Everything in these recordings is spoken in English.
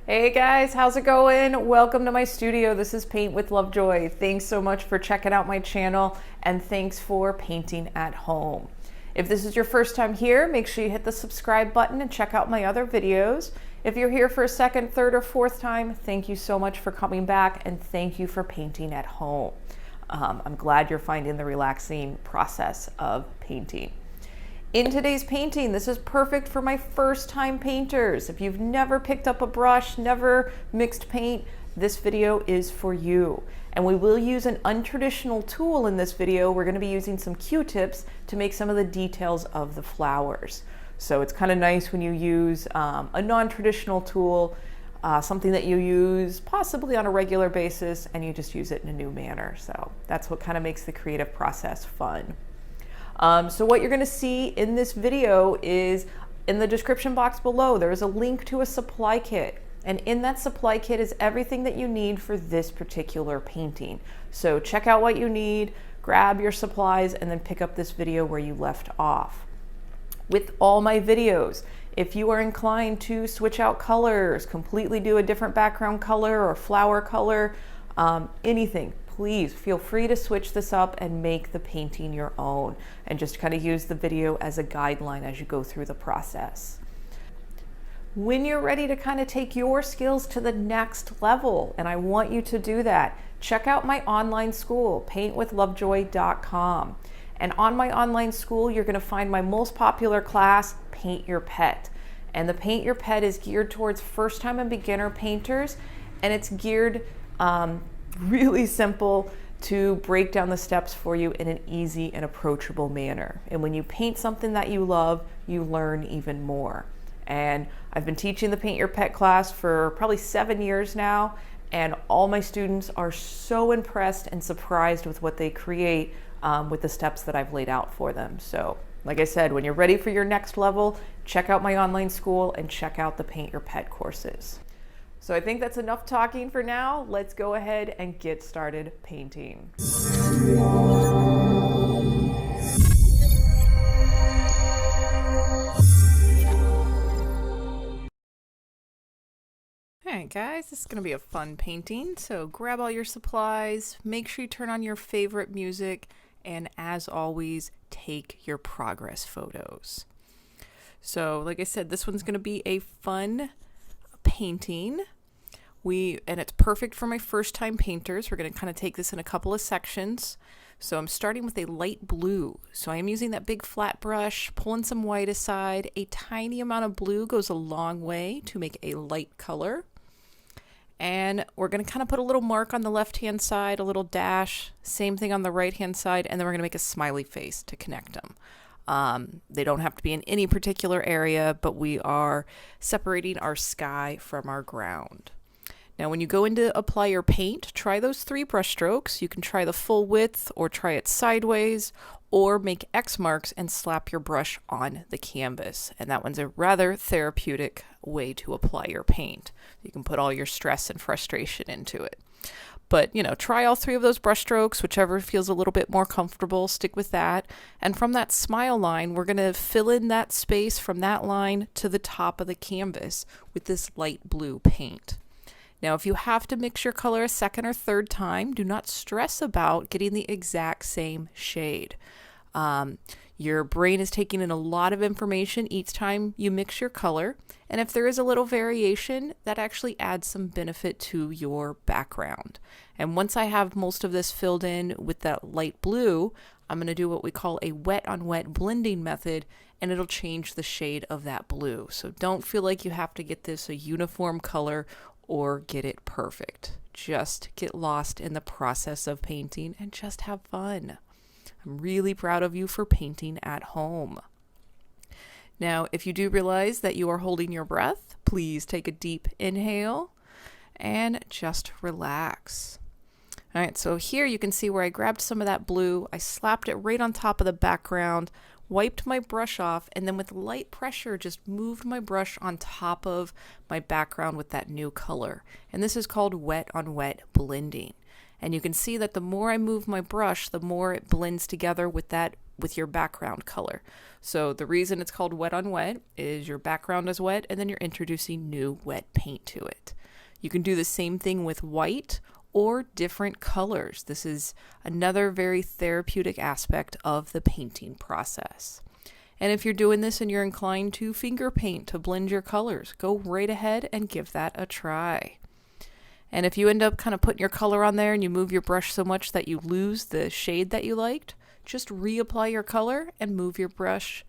Hey guys, how's it going? Welcome to my studio. This is Paint with Lovejoy. Thanks so much for checking out my channel and thanks for painting at home. If this is your first time here, make sure you hit the subscribe button and check out my other videos. If you're here for a second, third, or fourth time, thank you so much for coming back and thank you for painting at home. I'm glad you're finding the relaxing process of painting. In today's painting, this is perfect for my first time painters. If you've never picked up a brush, never mixed paint, this video is for you. And we will use an untraditional tool in this video. We're going to be using some Q-tips to make some of the details of the flowers. So it's kind of nice when you use a non-traditional tool, something that you use possibly on a regular basis, and you just use it in a new manner. So that's what kind of makes the creative process fun. So what you're going to see in this video is in the description box below, there is a link to a supply kit. And in that supply kit is everything that you need for this particular painting. So check out what you need, grab your supplies, and then pick up this video where you left off. With all my videos, if you are inclined to switch out colors, completely do a different background color or flower color, anything, please feel free to switch this up and make the painting your own and just kind of use the video as a guideline as you go through the process. When you're ready to kind of take your skills to the next level, and I want you to do that, check out my online school, paintwithlovejoy.com. And on my online school, you're going to find my most popular class, Paint Your Pet. And the Paint Your Pet is geared towards first-time and beginner painters, and it's geared really simple to break down the steps for you in an easy and approachable manner. And when you paint something that you love, you learn even more. And I've been teaching the Paint Your Pet class for probably 7 years now, and all my students are so impressed and surprised with what they create with the steps that I've laid out for them. So like I said, when you're ready for your next level, check out my online school and check out the Paint Your Pet courses. So I think that's enough talking for now. Let's go ahead and get started painting. Alright guys, this is going to be a fun painting, so grab all your supplies, make sure you turn on your favorite music, and as always, take your progress photos. So like I said, this one's going to be a fun painting. And it's perfect for my first time painters. We're going to kind of take this in a couple of sections. So I'm starting with a light blue. So I am using that big flat brush, pulling some white aside. A tiny amount of blue goes a long way to make a light color. And we're going to kind of put a little mark on the left-hand side, a little dash, same thing on the right-hand side, and then we're going to make a smiley face to connect them. They don't have to be in any particular area, but we are separating our sky from our ground. Now when you go in to apply your paint, try those 3 brush strokes. You can try the full width or try it sideways or make X marks and slap your brush on the canvas. And that one's a rather therapeutic way to apply your paint. You can put all your stress and frustration into it. But, you know, try all 3 of those brush strokes, whichever feels a little bit more comfortable, stick with that. And from that smile line, we're going to fill in that space from that line to the top of the canvas with this light blue paint. Now, if you have to mix your color a second or third time, do not stress about getting the exact same shade. Your brain is taking in a lot of information each time you mix your color, and if there is a little variation, that actually adds some benefit to your background. And once I have most of this filled in with that light blue, I'm going to do what we call a wet on wet blending method, and it'll change the shade of that blue. So don't feel like you have to get this a uniform color or get it perfect. Just get lost in the process of painting and just have fun. I'm really proud of you for painting at home. Now, if you do realize that you are holding your breath, please take a deep inhale and just relax. All right, so here you can see where I grabbed some of that blue, I slapped it right on top of the background, wiped my brush off, and then with light pressure just moved my brush on top of my background with that new color. And this is called wet on wet blending. And you can see that the more I move my brush, the more it blends together with your background color. So the reason it's called wet on wet is your background is wet and then you're introducing new wet paint to it. You can do the same thing with white or different colors. This is another very therapeutic aspect of the painting process. And if you're doing this and you're inclined to finger paint to blend your colors, go right ahead and give that a try. And if you end up kind of putting your color on there and you move your brush so much that you lose the shade that you liked, just reapply your color and move your brush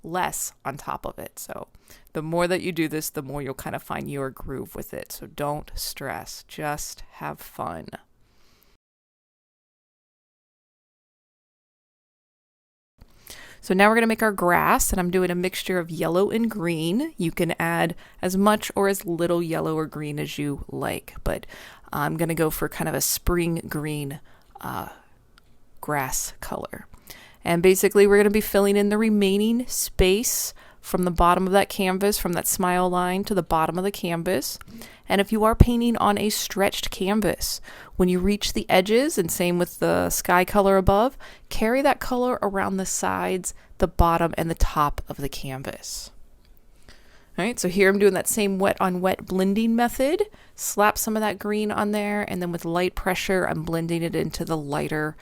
less on top of it. So the more that you do this, the more you'll kind of find your groove with it. So don't stress, just have fun. So now we're going to make our grass, and I'm doing a mixture of yellow and green. You can add as much or as little yellow or green as you like, but I'm going to go for kind of a spring green grass color. And basically we're going to be filling in the remaining space from the bottom of that canvas, from that smile line to the bottom of the canvas. And if you are painting on a stretched canvas, when you reach the edges, and same with the sky color above, carry that color around the sides, the bottom, and the top of the canvas. All right, so here I'm doing that same wet on wet blending method. Slap some of that green on there, and then with light pressure, I'm blending it into the lighter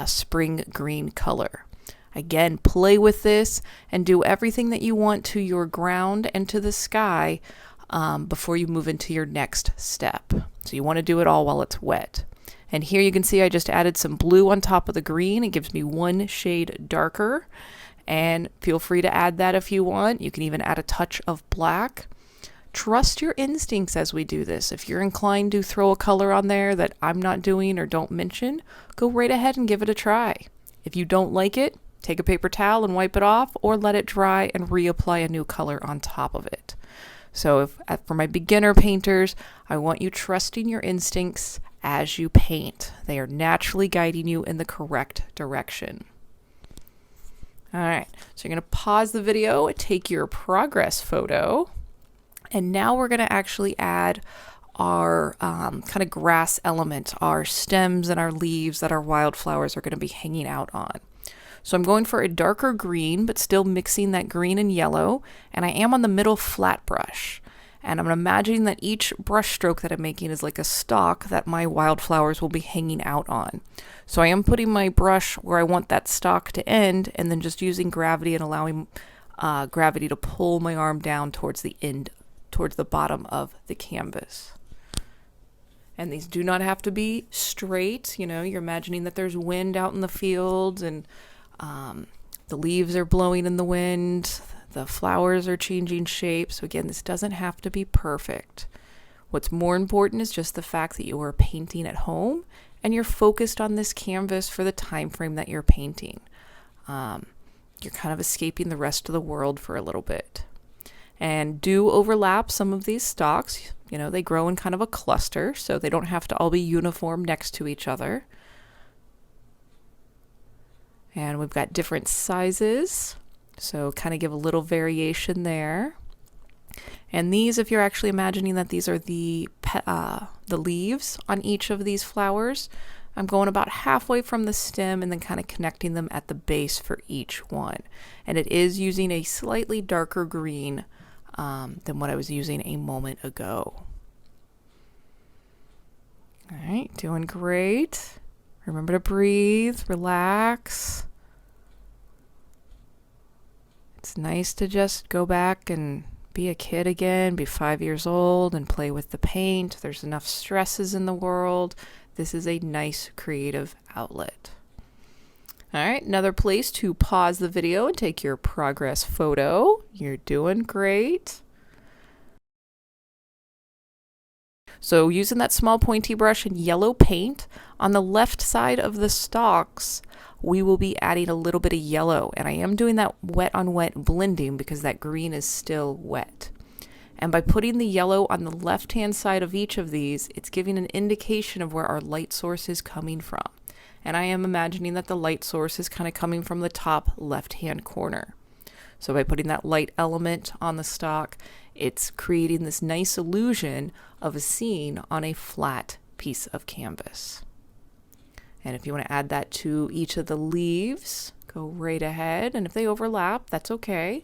spring green color. Again, play with this and do everything that you want to your ground and to the sky before you move into your next step. So you want to do it all while it's wet. And here you can see I just added some blue on top of the green. It gives me one shade darker. And feel free to add that if you want. You can even add a touch of black. Trust your instincts as we do this. If you're inclined to throw a color on there that I'm not doing or don't mention, go right ahead and give it a try. If you don't like it, take a paper towel and wipe it off, or let it dry and reapply a new color on top of it. So for my beginner painters, I want you trusting your instincts as you paint. They are naturally guiding you in the correct direction. All right, so you're going to pause the video, take your progress photo, and now we're going to actually add our kind of grass element, our stems and our leaves that our wildflowers are going to be hanging out on. So I'm going for a darker green, but still mixing that green and yellow, and I am on the middle flat brush. And I'm imagining that each brush stroke that I'm making is like a stalk that my wildflowers will be hanging out on. So I am putting my brush where I want that stalk to end, and then just using gravity and allowing gravity to pull my arm down towards the end, towards the bottom of the canvas. And these do not have to be straight. You know, you're imagining that there's wind out in the fields, and the leaves are blowing in the wind, the flowers are changing shape. So again, this doesn't have to be perfect. What's more important is just the fact that you are painting at home and you're focused on this canvas for the time frame that you're painting. You're kind of escaping the rest of the world for a little bit. And do overlap some of these stalks. You know, they grow in kind of a cluster, so they don't have to all be uniform next to each other. And we've got different sizes, so kind of give a little variation there. And these, if you're actually imagining that these are the leaves on each of these flowers, I'm going about halfway from the stem and then kind of connecting them at the base for each one. And it is using a slightly darker green than what I was using a moment ago. All right, doing great. Remember to breathe, relax. It's nice to just go back and be a kid again, be 5 years old and play with the paint. There's enough stresses in the world. This is a nice creative outlet. All right, another place to pause the video and take your progress photo. You're doing great. So using that small pointy brush and yellow paint, on the left side of the stalks, we will be adding a little bit of yellow. And I am doing that wet on wet blending because that green is still wet. And by putting the yellow on the left-hand side of each of these, it's giving an indication of where our light source is coming from. And I am imagining that the light source is kind of coming from the top left-hand corner. So by putting that light element on the stalk, it's creating this nice illusion of a scene on a flat piece of canvas. And if you want to add that to each of the leaves, go right ahead. And if they overlap, that's okay.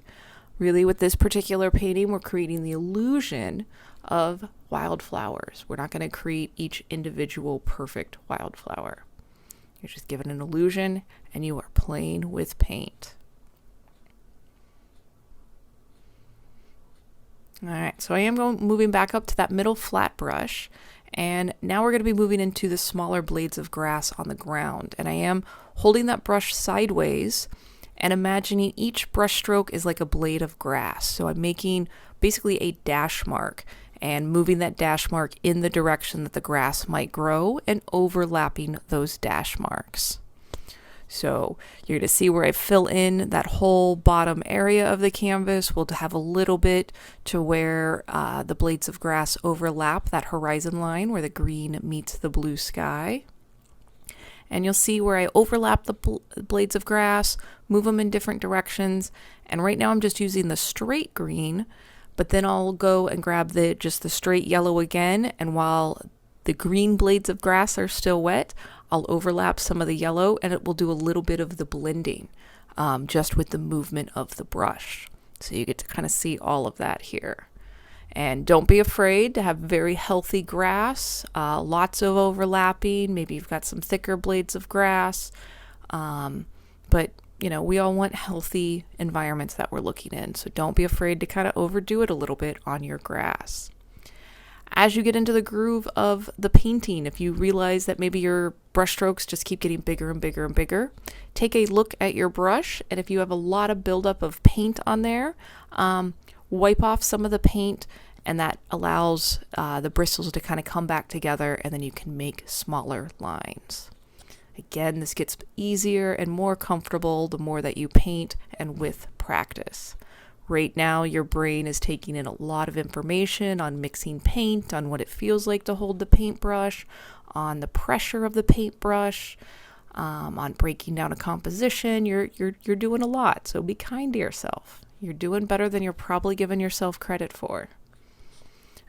Really, with this particular painting, we're creating the illusion of wildflowers. We're not going to create each individual perfect wildflower. You're just given an illusion and you are playing with paint. All right, so I am moving back up to that middle flat brush, and now we're going to be moving into the smaller blades of grass on the ground. And I am holding that brush sideways and imagining each brush stroke is like a blade of grass. So I'm making basically a dash mark and moving that dash mark in the direction that the grass might grow and overlapping those dash marks. So you're going to see where I fill in that whole bottom area of the canvas. We'll have a little bit to where the blades of grass overlap that horizon line where the green meets the blue sky. And you'll see where I overlap the blades of grass, move them in different directions. And right now I'm just using the straight green, but then I'll go and grab just the straight yellow again. And while the green blades of grass are still wet, I'll overlap some of the yellow and it will do a little bit of the blending just with the movement of the brush. So you get to kind of see all of that here. And don't be afraid to have very healthy grass, lots of overlapping. Maybe you've got some thicker blades of grass. But, you know, we all want healthy environments that we're looking in. So don't be afraid to kind of overdo it a little bit on your grass. As you get into the groove of the painting, if you realize that maybe your brush strokes just keep getting bigger and bigger and bigger, take a look at your brush. And if you have a lot of buildup of paint on there, wipe off some of the paint, and that allows the bristles to kind of come back together, and then you can make smaller lines. Again, this gets easier and more comfortable the more that you paint and with practice. Right now, your brain is taking in a lot of information on mixing paint, on what it feels like to hold the paintbrush, on the pressure of the paintbrush, on breaking down a composition. You're doing a lot, so be kind to yourself. You're doing better than you're probably giving yourself credit for.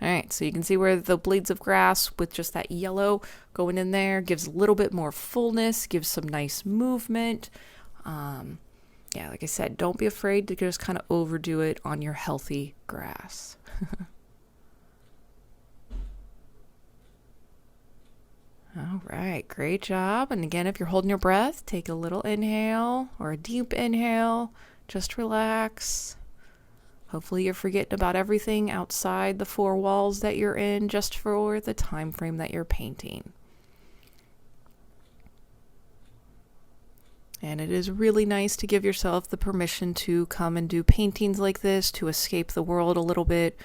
All right, so you can see where the blades of grass with just that yellow going in there gives a little bit more fullness, gives some nice movement. Yeah, like I said, don't be afraid to just kind of overdo it on your healthy grass. All right, great job. And again, if you're holding your breath, take a little inhale or a deep inhale. Just relax. Hopefully you're forgetting about everything outside the four walls that you're in just for the time frame that you're painting. And it is really nice to give yourself the permission to come and do paintings like this, to escape the world a little bit.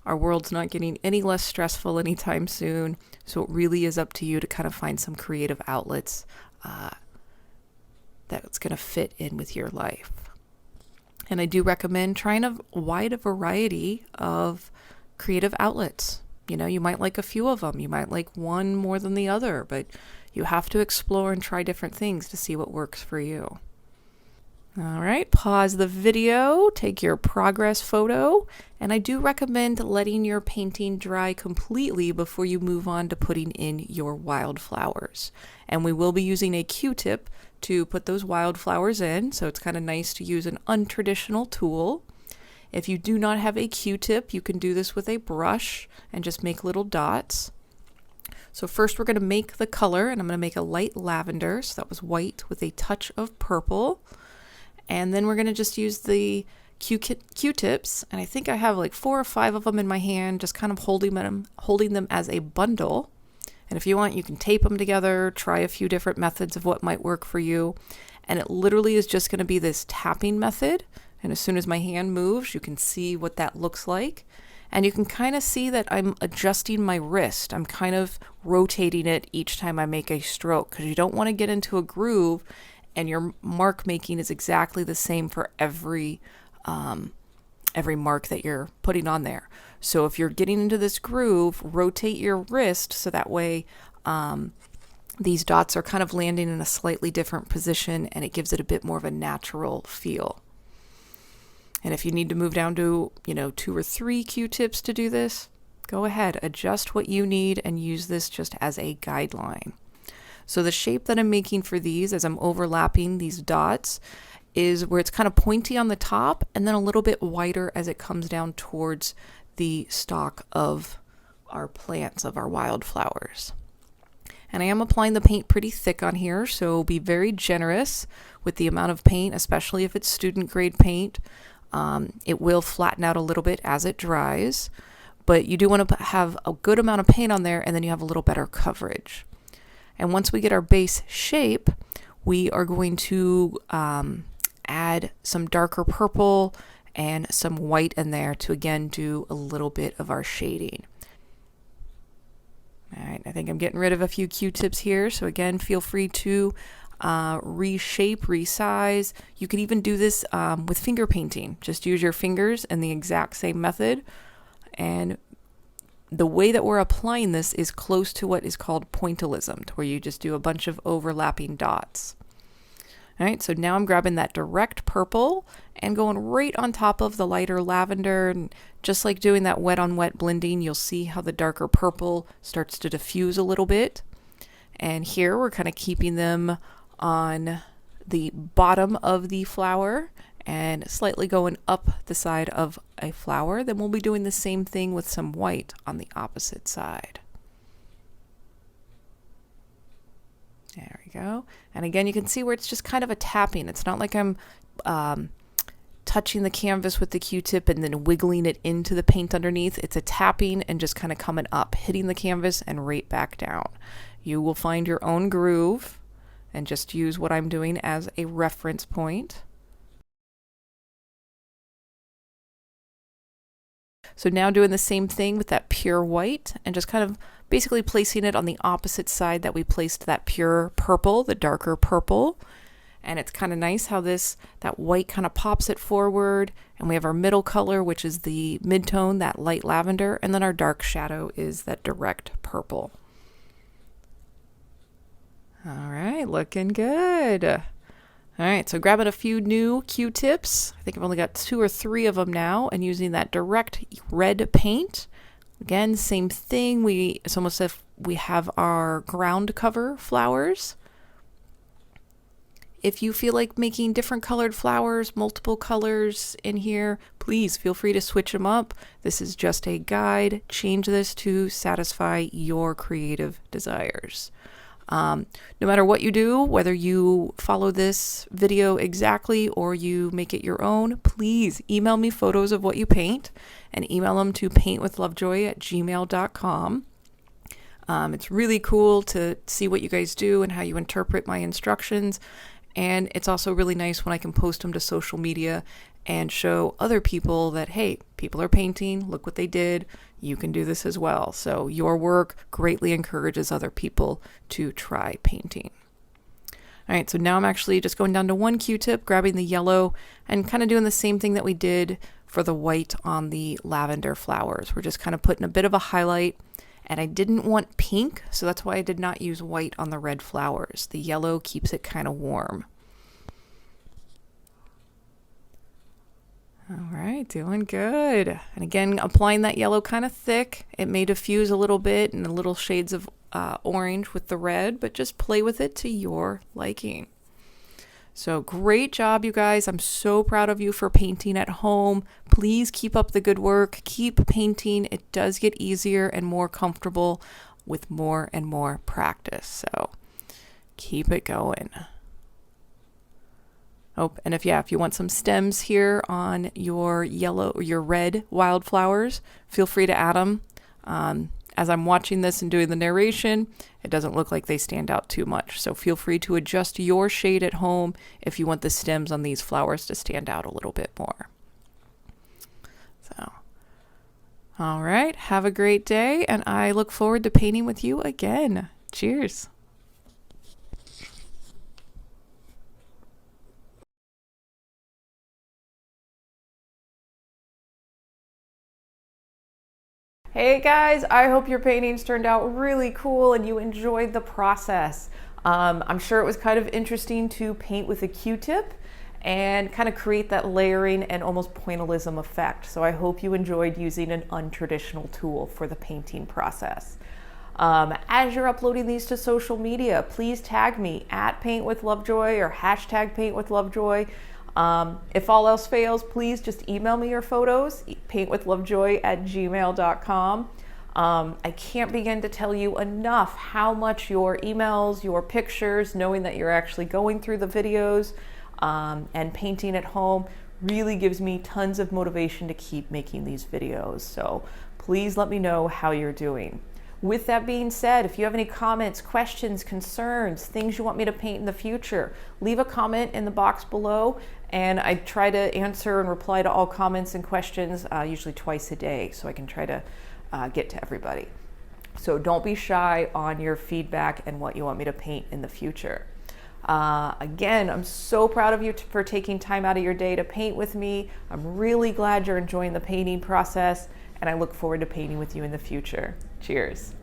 Our world's not getting any less stressful anytime soon, so it really is up to you to kind of find some creative outlets that's going to fit in with your life. And I do recommend trying a wide variety of creative outlets. You know, you might like a few of them. You might like one more than the other, but you have to explore and try different things to see what works for you. All right, pause the video, take your progress photo, and I do recommend letting your painting dry completely before you move on to putting in your wildflowers. And we will be using a Q-tip to put those wildflowers in, so it's kind of nice to use an untraditional tool. If you do not have a Q-tip, you can do this with a brush and just make little dots. So first we're going to make the color, and I'm going to make a light lavender, so that was white with a touch of purple. And then we're going to just use the Q-tips, and I think I have like 4 or 5 of them in my hand, just kind of holding them as a bundle. And if you want, you can tape them together, try a few different methods of what might work for you. And it literally is just going to be this tapping method. And as soon as my hand moves, you can see what that looks like. And you can kind of see that I'm adjusting my wrist. I'm kind of rotating it each time I make a stroke, because you don't want to get into a groove and your mark making is exactly the same for every mark that you're putting on there. So if you're getting into this groove, rotate your wrist so that way these dots are kind of landing in a slightly different position, and it gives it a bit more of a natural feel. And if you need to move down to, 2 or 3 Q-tips to do this, go ahead, adjust what you need and use this just as a guideline. So the shape that I'm making for these as I'm overlapping these dots is where it's kind of pointy on the top and then a little bit wider as it comes down towards the stalk of our plants, of our wildflowers. And I am applying the paint pretty thick on here, so be very generous with the amount of paint, especially if it's student grade paint. It will flatten out a little bit as it dries, but you do want to have a good amount of paint on there, and then you have a little better coverage. And once we get our base shape, we are going to add some darker purple and some white in there to again do a little bit of our shading. All right, I think I'm getting rid of a few Q-tips here, so again, feel free to reshape, resize. You can even do this with finger painting. Just use your fingers in the exact same method. And the way that we're applying this is close to what is called pointillism, where you just do a bunch of overlapping dots. All right, so now I'm grabbing that direct purple and going right on top of the lighter lavender. And just like doing that wet on wet blending, you'll see how the darker purple starts to diffuse a little bit. And here we're kind of keeping them on the bottom of the flower and slightly going up the side of a flower. Then we'll be doing the same thing with some white on the opposite side. There we go. And again, you can see where it's just kind of a tapping. It's not like I'm touching the canvas with the Q-tip and then wiggling it into the paint underneath. It's a tapping and just kind of coming up, hitting the canvas and right back down. You will find your own groove and just use what I'm doing as a reference point. So now doing the same thing with that pure white and just kind of basically placing it on the opposite side that we placed that pure purple, the darker purple. And it's kind of nice how that white kind of pops it forward. And we have our middle color, which is the mid-tone, that light lavender. And then our dark shadow is that direct purple. All right, looking good. All right, so grabbing a few new Q-tips. I think I've only got 2 or 3 of them now, and using that direct red paint. Again, same thing. It's almost as if we have our ground cover flowers. If you feel like making different colored flowers, multiple colors in here, please feel free to switch them up. This is just a guide. Change this to satisfy your creative desires. No matter what you do, whether you follow this video exactly or you make it your own, please email me photos of what you paint and email them to paintwithlovejoy@gmail.com. It's really cool to see what you guys do and how you interpret my instructions. And it's also really nice when I can post them to social media and show other people that, hey, people are painting, look what they did, you can do this as well. So your work greatly encourages other people to try painting. All right, so now I'm actually just going down to 1 Q-tip, grabbing the yellow, and kind of doing the same thing that we did for the white on the lavender flowers. We're just kind of putting a bit of a highlight, and I didn't want pink, so that's why I did not use white on the red flowers. The yellow keeps it kind of warm. All right, doing good. And again, applying that yellow kind of thick. It may diffuse a little bit and a little shades of orange with the red, but just play with it to your liking. So great job, you guys. I'm so proud of you for painting at home. Please keep up the good work. Keep painting. It does get easier and more comfortable with more and more practice. So keep it going. Oh, and if you want some stems here on your yellow or your red wildflowers, feel free to add them. As I'm watching this and doing the narration, it doesn't look like they stand out too much. So feel free to adjust your shade at home if you want the stems on these flowers to stand out a little bit more. So, all right, have a great day, and I look forward to painting with you again. Cheers. Hey guys, I hope your paintings turned out really cool and you enjoyed the process. I'm sure it was kind of interesting to paint with a Q-tip and kind of create that layering and almost pointillism effect. So I hope you enjoyed using an untraditional tool for the painting process. As you're uploading these to social media, please tag me at paintwithlovejoy or hashtag paintwithlovejoy. If all else fails, please just email me your photos, paintwithlovejoy@gmail.com. I can't begin to tell you enough how much your emails, your pictures, knowing that you're actually going through the videos and painting at home really gives me tons of motivation to keep making these videos. So please let me know how you're doing. With that being said, if you have any comments, questions, concerns, things you want me to paint in the future, leave a comment in the box below, and I try to answer and reply to all comments and questions usually twice a day, so I can try to get to everybody. So don't be shy on your feedback and what you want me to paint in the future. Again, I'm so proud of you for taking time out of your day to paint with me. I'm really glad you're enjoying the painting process, and I look forward to painting with you in the future. Cheers.